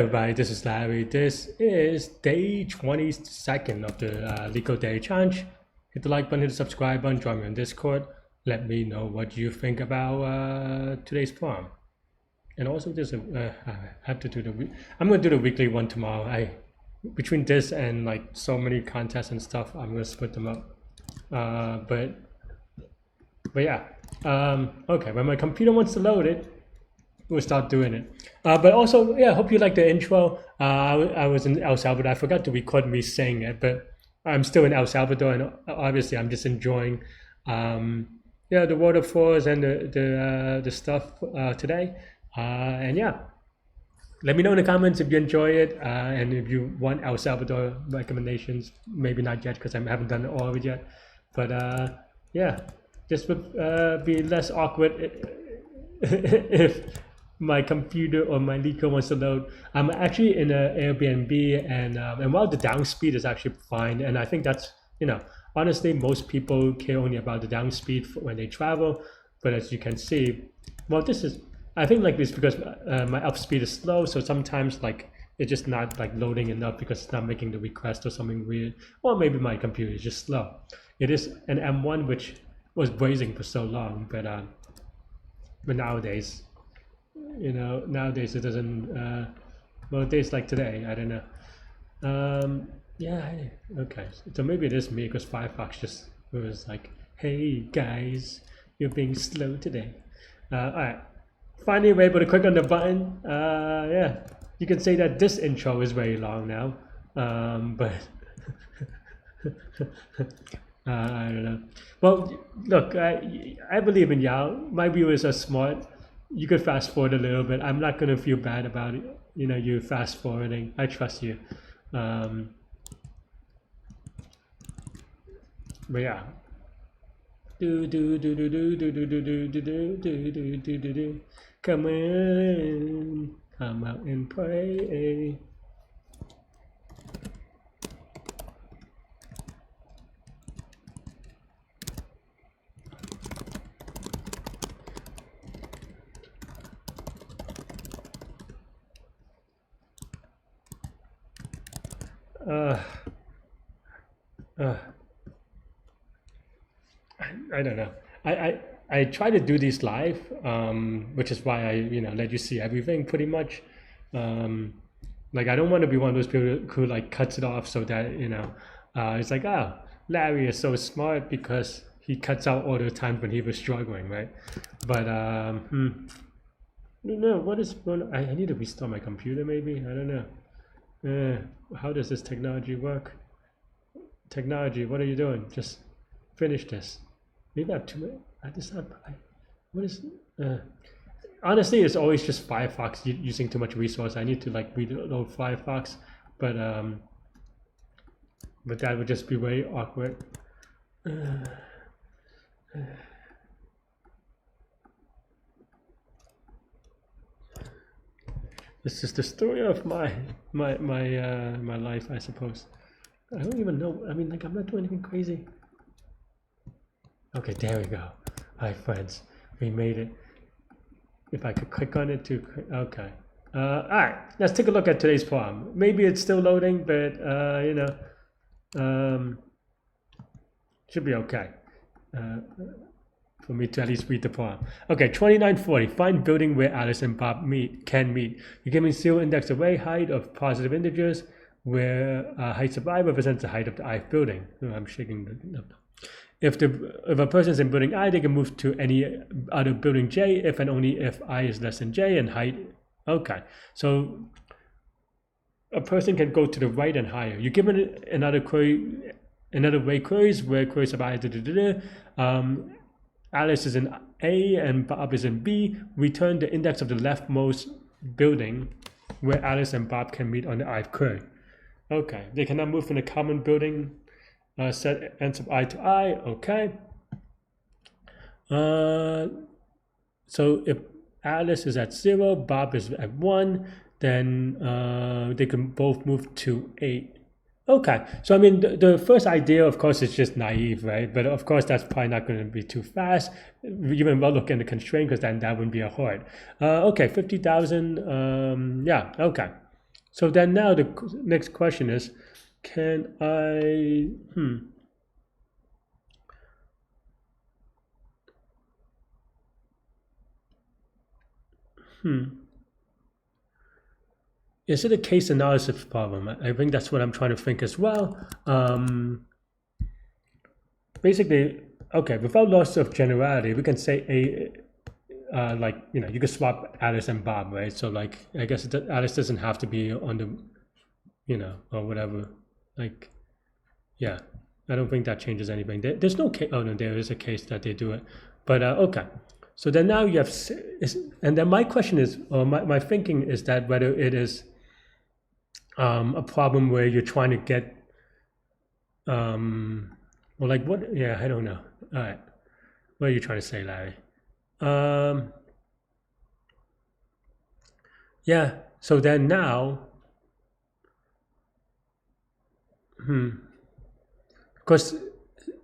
everybody, this is Larry. This is day 22nd of the Leetcode Daily Challenge. Hit the like button, hit the subscribe button, join me on Discord. Let me know what you think about today's problem. And also, there's I have to do I'm going to do the weekly one tomorrow. Between this and like so many contests and stuff, I'm going to split them up. But yeah. Okay, when my computer wants to load it, we'll start doing it. But also, yeah, I hope you like the intro. I was in El Salvador. I forgot to record me saying it, but I'm still in El Salvador, and obviously I'm just enjoying, the waterfalls and the stuff today. And yeah, let me know in the comments if you enjoy it, and if you want El Salvador recommendations. Maybe not yet because I haven't done all of it yet. But yeah, this would be less awkward if my computer or my Leetcode wants to load. I'm actually in an Airbnb, and while the down speed is actually fine, and I think that's, honestly, most people care only about the down speed when they travel. But as you can see, well, I think like this because my up speed is slow, so sometimes like it's just not like loading enough because it's not making the request or something weird, or maybe my computer is just slow. It is an M1 which was blazing for so long, but nowadays, nowadays it doesn't. Well, days like today, I don't know. Yeah, okay. So maybe it is me because Firefox just was like, "Hey guys, you're being slow today." All right. Finally, we're able to click on the button. Yeah, you can say that this intro is very long now, but I don't know. Well, look, I believe in y'all. My viewers are smart. You could fast forward a little bit. I'm not gonna feel bad about it. You fast forwarding. I trust you. But yeah. Come on, come out and pray. I don't know. I try to do these live, which is why I let you see everything pretty much. Like I don't want to be one of those people who like cuts it off so that it's like, oh, Larry is so smart because he cuts out all the times when he was struggling, right? But no, what is going? I need to restart my computer maybe. I don't know. How does this technology work? Technology, what are you doing? Just finish this. Maybe I have too many. What is? Honestly, it's always just Firefox using too much resource. I need to like reload Firefox, but that would just be very awkward. This is the story of my life, I suppose. I don't even know. I mean, like I'm not doing anything crazy. Okay, there we go. Hi friends, we made it. If I could click on it to, okay. All right, let's take a look at today's problem. Maybe it's still loading, but should be okay. For me to at least read the problem. Okay, 2940, find building where Alice and Bob can meet. You're given 0 index array height of positive integers where height of I represents the height of the ith building. Oh, I'm shaking the If a person is in building I, they can move to any other building J if and only if I is less than J and height. Okay, so a person can go to the right and higher. You're given another way queries where queries of I. Alice is in A and Bob is in B. Return the index of the leftmost building where Alice and Bob can meet on the ith query. Okay, they cannot move from the common building. Set ends of I to I, okay. So if Alice is at 0, Bob is at 1, then they can both move to 8. Okay, so I mean, the first idea, of course, is just naive, right? But of course, that's probably not going to be too fast. Even well, look at the constraint, because then that wouldn't be a hard. Okay, 50,000. Yeah, okay. So then now the next question is, can I, is it a case analysis problem? I think that's what I'm trying to think as well. Basically, okay, without loss of generality, we can say like, you know, you could swap Alice and Bob, right? So like, I guess Alice doesn't have to be on the, you know, or whatever. Like, yeah, I don't think that changes anything. There's no case. Oh no, there is a case that they do it. But okay, so then now you have, and then my question is, or my thinking is that whether it is a problem where you're trying to get, well, like what? Yeah, I don't know. All right, what are you trying to say, Larry? Yeah. So then now, because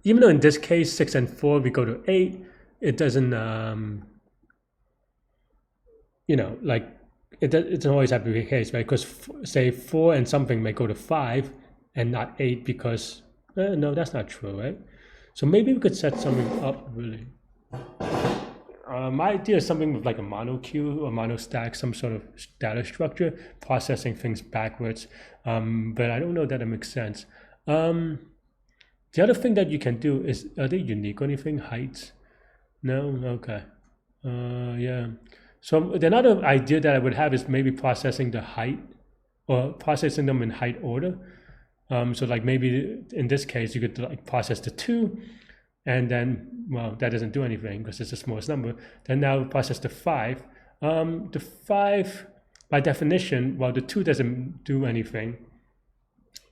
even though in this case 6 and 4 we go to 8, it doesn't, you know, like it doesn't always have to be the case, right? Because say 4 and something may go to 5 and not 8 because no, that's not true, right? So maybe we could set something up really. My idea is something with like a mono queue or mono stack, some sort of data structure, processing things backwards. But I don't know that it makes sense. The other thing that you can do is, are they unique or anything? Heights? No? Okay. Yeah. So another idea that I would have is maybe processing the height or processing them in height order. So like maybe in this case, you could like process the 2 and then, well, that doesn't do anything because it's the smallest number. Then now process the 5. The 5, by definition, well, the 2 doesn't do anything.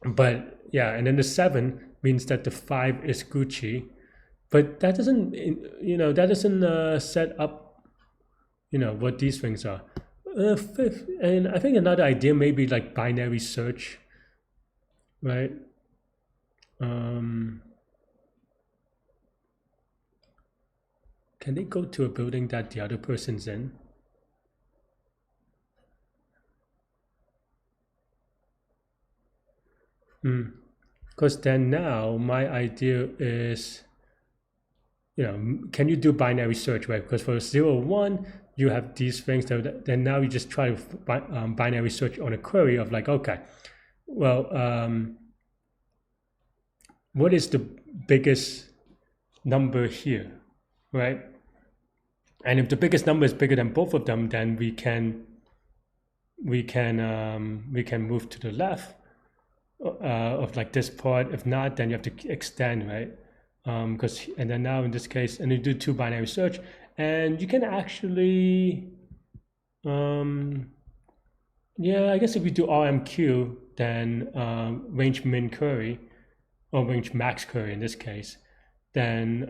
But yeah, and then the 7 means that the 5 is Gucci. But that doesn't, you know, that doesn't set up, you know, what these things are. 5th, and I think another idea may be like binary search, right? Can they go to a building that the other person's in? Because then now my idea is, you know, can you do binary search, right? Because for 0, 1, you have these things. Then now you just try to binary search on a query of like, okay, well, what is the biggest number here, right? And if the biggest number is bigger than both of them, then we can move to the left of like this part. If not, then you have to extend, right? Because and then now in this case, and you do 2 binary search, and you can actually, yeah, I guess if you do RMQ, then range min query or range max query in this case, then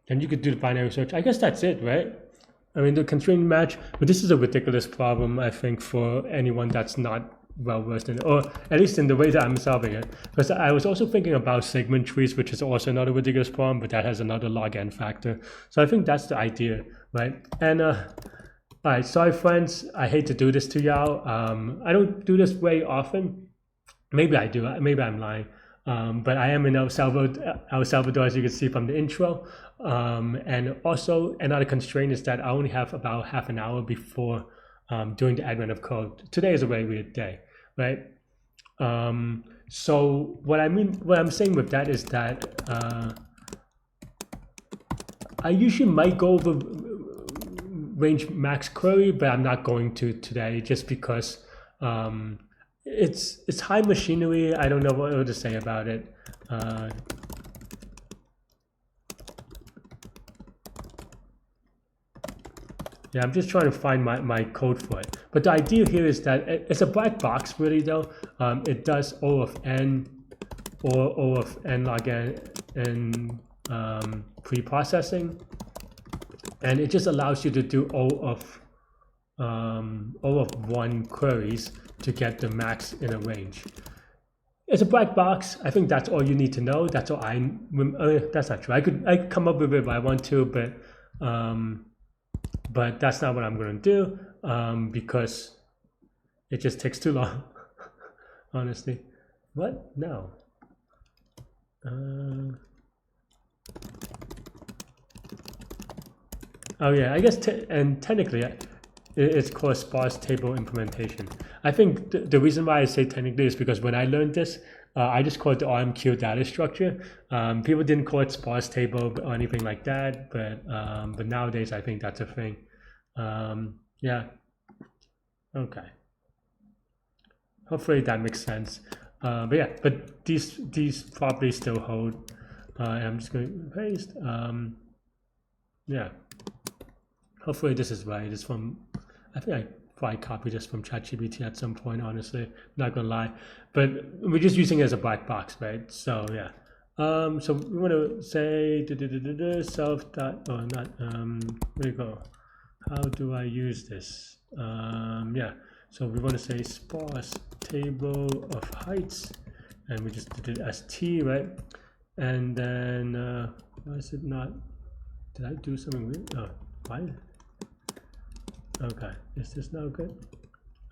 you could do the binary search. I guess that's it, right? I mean, the constraint match, but this is a ridiculous problem, I think, for anyone that's not well versed in it, or at least in the way that I'm solving it. Because I was also thinking about segment trees, which is also another ridiculous problem, but that has another log n factor. So I think that's the idea, right? And all right, sorry friends, I hate to do this to y'all. I don't do this very often. Maybe I do, maybe I'm lying. But I am in El Salvador, as you can see from the intro. And also another constraint is that I only have about half an hour before doing the admin of code. Today is a very weird day, right? So what I'm saying with that is that I usually might go over range max query, but I'm not going to today just because it's high machinery. I don't know what to say about it. Yeah, I'm just trying to find my code for it. But the idea here is that it's a black box really though. It does O of n or O of n log n in pre-processing. And it just allows you to do O of 1 queries to get the max in a range. It's a black box. I think that's all you need to know. That's all that's not true. I could come up with it if I want to, but that's not what I'm going to do because It just takes too long, honestly. What? No. Oh yeah, I guess, and technically, it's called sparse table implementation. I think the reason why I say technically is because when I learned this, I just called it the RMQ data structure. People didn't call it sparse table or anything like that, but nowadays I think that's a thing. Yeah. Okay. Hopefully that makes sense. But yeah, but these probably still hold. I'm just going to paste. Yeah. Hopefully this is right. It's from, I think I probably copied this from ChatGPT at some point, honestly, not gonna lie. But we're just using it as a black box, right? So yeah. So we want to say self dot, oh not, where you go? How do I use this? Yeah. So we want to say sparse table of heights, and we just did it as T, right? And then why is it not? Did I do something weird? Oh, why? Okay, is this now good?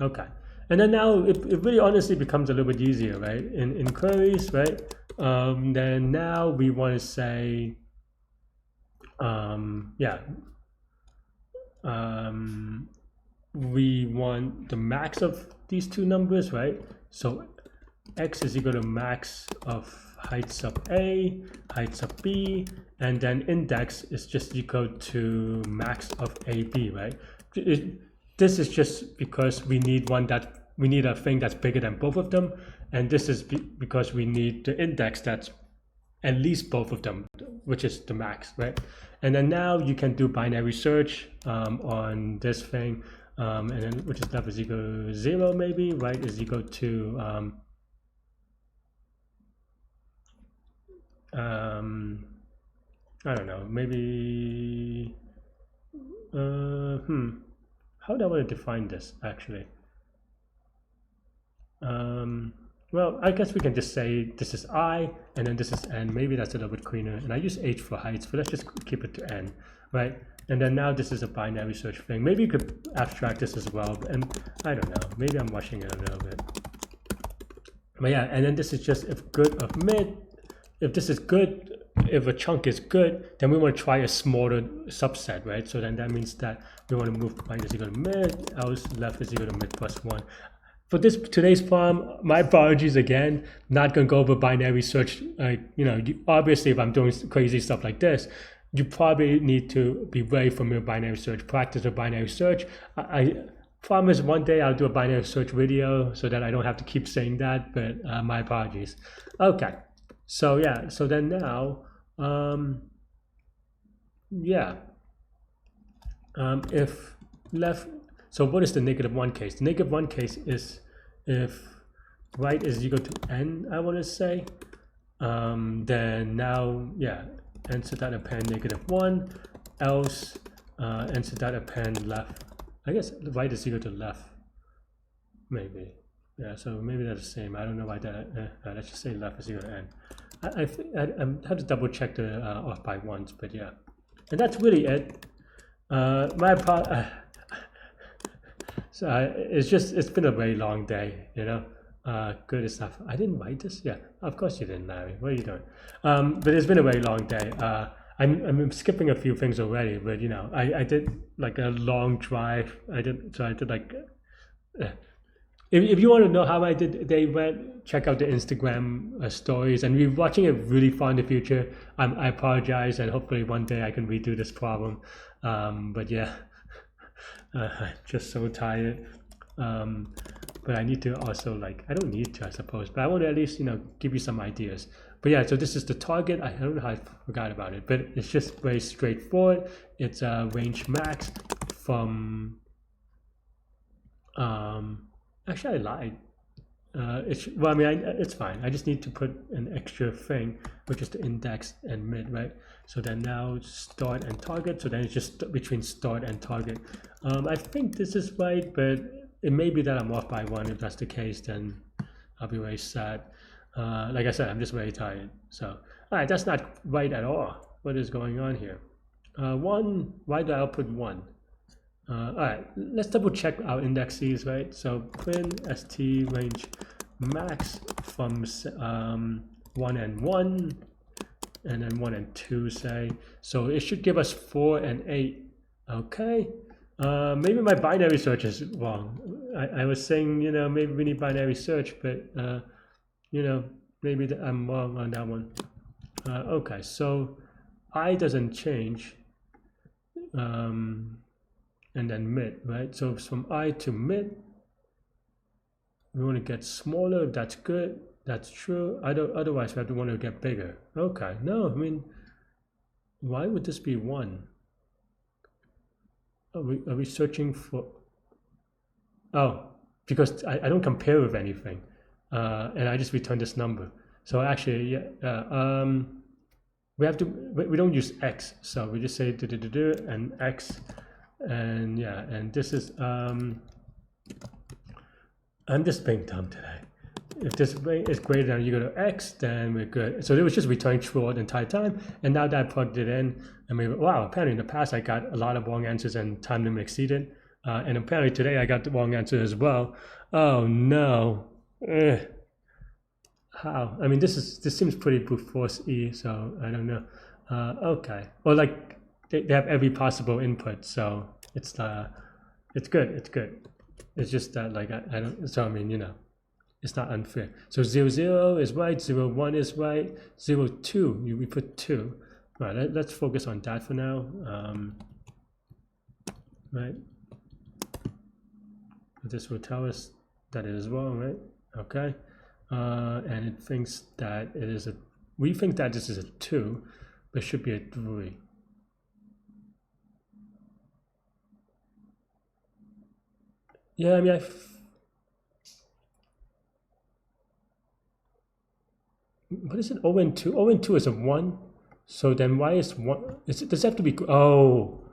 Okay, and then now it really honestly becomes a little bit easier, right? In queries, right? Then now we want to say, yeah, we want the max of these two numbers, right? So x is equal to max of heights of A, heights of B, and then index is just equal to max of AB, right? This is just because we need a thing that's bigger than both of them, and this is because we need the index that's at least both of them, which is the max, right? And then now you can do binary search on this thing, and then which is left is equal to 0 maybe, right, is equal to I don't know, maybe how do I want to define this actually? Well, I guess we can just say this is I and then this is N. Maybe that's a little bit cleaner. And I use H for heights, but let's just keep it to N, right? And then now this is a binary search thing. Maybe you could abstract this as well. And I don't know, maybe I'm rushing it a little bit. But yeah, and then this is just if good of mid. If this is good, if a chunk is good, then we want to try a smaller subset, right? So then that means that we want to move right is equal to mid, else left is equal to mid plus 1. For today's problem, my apologies again. Not gonna go over binary search. Obviously, if I'm doing crazy stuff like this, you probably need to be very familiar with binary search, practice with binary search. I promise one day I'll do a binary search video so that I don't have to keep saying that. But my apologies. Okay, so yeah. So then now, if left. So what is the -1 case? The -1 case is if right is equal to n, I want to say. Then now, yeah, answer that append -1, else answer that append left. I guess right is equal to left, maybe. Yeah, so maybe they're the same. I don't know why that. Let's just say left is equal to n. I have to double check the off by ones, but yeah, and that's really it. So it's been a very long day, you know. Good stuff. I didn't write this. Yeah, of course you didn't, Larry. What are you doing? But it's been a very long day. I'm skipping a few things already, but you know, I did like a long drive. I did like. If you want to know how I did, they went check out the Instagram stories, and we're watching it really far in the future. I apologize, and hopefully one day I can redo this problem. But yeah. I'm just so tired, but I need to also I don't need to, I suppose, but I want to at least give you some ideas. But yeah, so this is the target. I don't know how I forgot about it, but it's just very straightforward. It's a range max from actually I lied. Well, I mean, it's fine. I just need to put an extra thing, which is the index and mid, right? So then now start and target. So then it's just between start and target. I think this is right, but it may be that I'm off by one. If that's the case, then I'll be very sad. Like I said, I'm just very tired. So, all right, that's not right at all. What is going on here? One, why do I output one? All right, let's double check our indexes, right? So print st range max from 1 and 1, and then 1 and 2, say. So it should give us 4 and 8. Okay. Maybe my binary search is wrong. I was saying, you know, maybe we need binary search, but you know, maybe I'm wrong on that one. Okay, so I doesn't change, and then mid, right? So from I to mid, we want to get smaller. That's good. That's true. Otherwise, we have to want to get bigger. Okay, no, I mean, why would this be 1? Are we searching for? Oh, because I don't compare with anything, and I just return this number. So actually, yeah, we have to. We don't use x, so we just say and x, and yeah, and this is. I'm just being dumb today. If this is greater than or equal to x, then we're good. So it was just returning true all the entire time. And now that I plugged it in, I mean, wow, apparently in the past I got a lot of wrong answers and time limit exceeded. And apparently today I got the wrong answer as well. Oh no. How? I mean, this seems pretty brute force-y, so I don't know. Okay. Well, like they have every possible input, so it's good. It's good. It's just that like I don't. So I mean, you know. It's not unfair. So 0, 0 is right, 0, 1 is right, 0, 2, we put 2. Right, let's focus on that for now. Right. This will tell us that it is wrong, right? Okay. And it thinks that it is we think that this is a 2, but it should be a 3. Yeah, I mean, what is it? 0 and 2? 0 and 2 is a 1. So then why is 1? Does it have to be? Oh,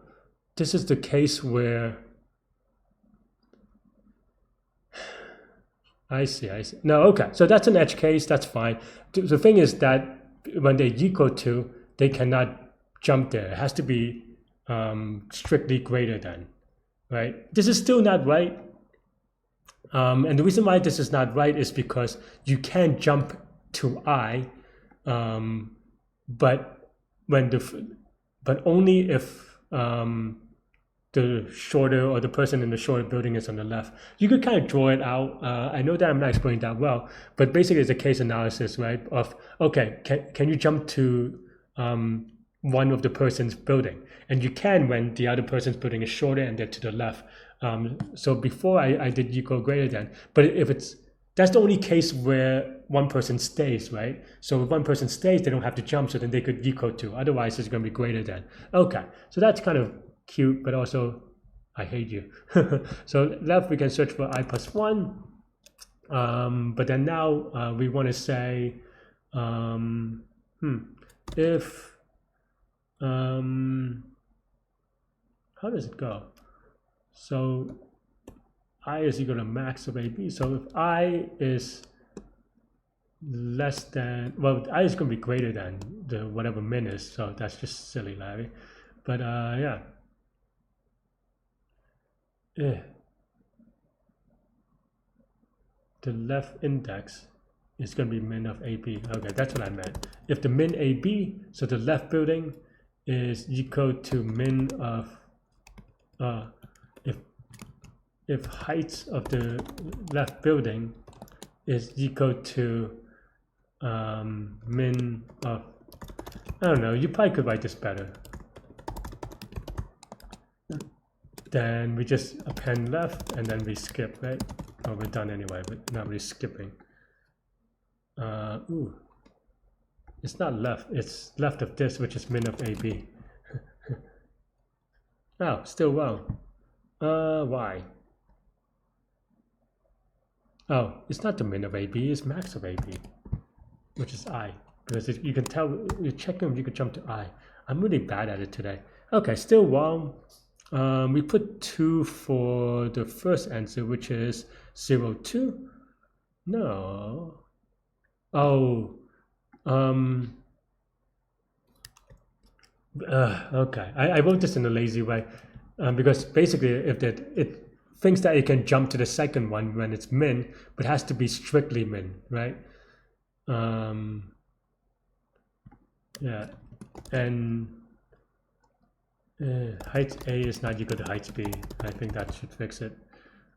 this is the case where. I see. No, okay. So that's an edge case. That's fine. The thing is that when they equal to, they cannot jump there. It has to be strictly greater than, right? This is still not right. And the reason why this is not right is because you can jump to I, but only if the shorter or the person in the shorter building is on the left. You could kind of draw it out. I know that I'm not explaining that well, but basically it's a case analysis, right? Of okay, can you jump to one of the person's building? And you can when the other person's building is shorter and they're to the left. So before I did equal greater than, but if that's the only case where one person stays, right? So if one person stays, they don't have to jump, so then they could equal to. Otherwise, it's going to be greater than. Okay, so that's kind of cute, but also I hate you. So left, we can search for I plus 1. But then now we want to say if how does it go? So I is equal to max of AB. So if I is less than, well, I is going to be greater than the whatever min is. So that's just silly, Larry. But yeah. The left index is going to be min of AB. Okay, that's what I meant. If the min AB, so the left building is equal to min of if height of the left building is equal to min of, I don't know, you probably could write this better. Then we just append left and then we skip, right? Oh, we're done anyway, but not really skipping. Ooh, it's not left, it's left of this, which is min of AB. Oh, still wrong. Why? Oh, it's not the min of AB, it's max of AB, which is I. Because you can tell, you check them, you can jump to I. I'm really bad at it today. Okay, still wrong. We put 2 for the first answer, which is 0, 2. No. Oh. Okay. I wrote this in a lazy way. because basically if it thinks that it can jump to the second one when it's min, but it has to be strictly min, right? Yeah, and height A is not equal to height B. I think that should fix it,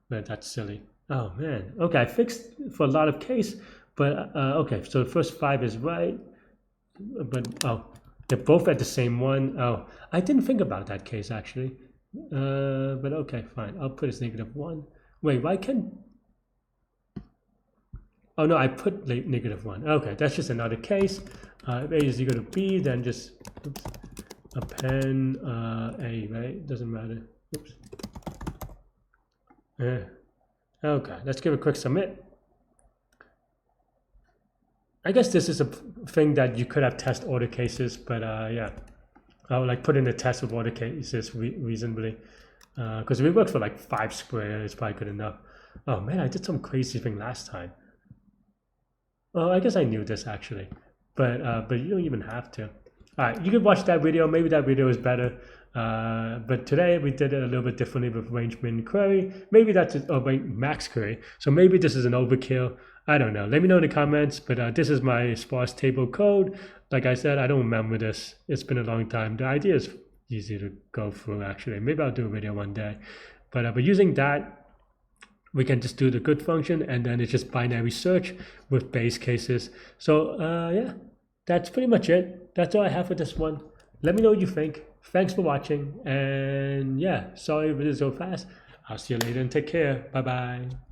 but that's silly. Oh man, okay, I fixed for a lot of case, but okay, so the first 5 is right, but oh, they're both at the same one. Oh, I didn't think about that case actually, but okay, fine, I'll put as -1. Wait, why can't, oh no, I put -1. Okay, that's just another case. If A is equal to B, then just oops, append A, right? Doesn't matter. Oops. Okay, let's give a quick submit. I guess this is a thing that you could have tested all the cases, but yeah, I would like put in a test of all the cases reasonably, because we worked for like 5 square. It's probably good enough. Oh man, I did some crazy thing last time. Oh, I guess I knew this actually, but you don't even have to. All right, you could watch that video. Maybe that video is better. But today we did it a little bit differently with range min query. Maybe that's max query. So maybe this is an overkill. I don't know. Let me know in the comments. But this is my sparse table code. Like I said, I don't remember this. It's been a long time. The idea is easy to go through actually. Maybe I'll do a video one day. But using that, we can just do the good function, and then it's just binary search with base cases. So yeah, that's pretty much it. That's all I have for this one. Let me know what you think. Thanks for watching, and yeah, sorry if it is so fast. I'll see you later and take care. Bye bye.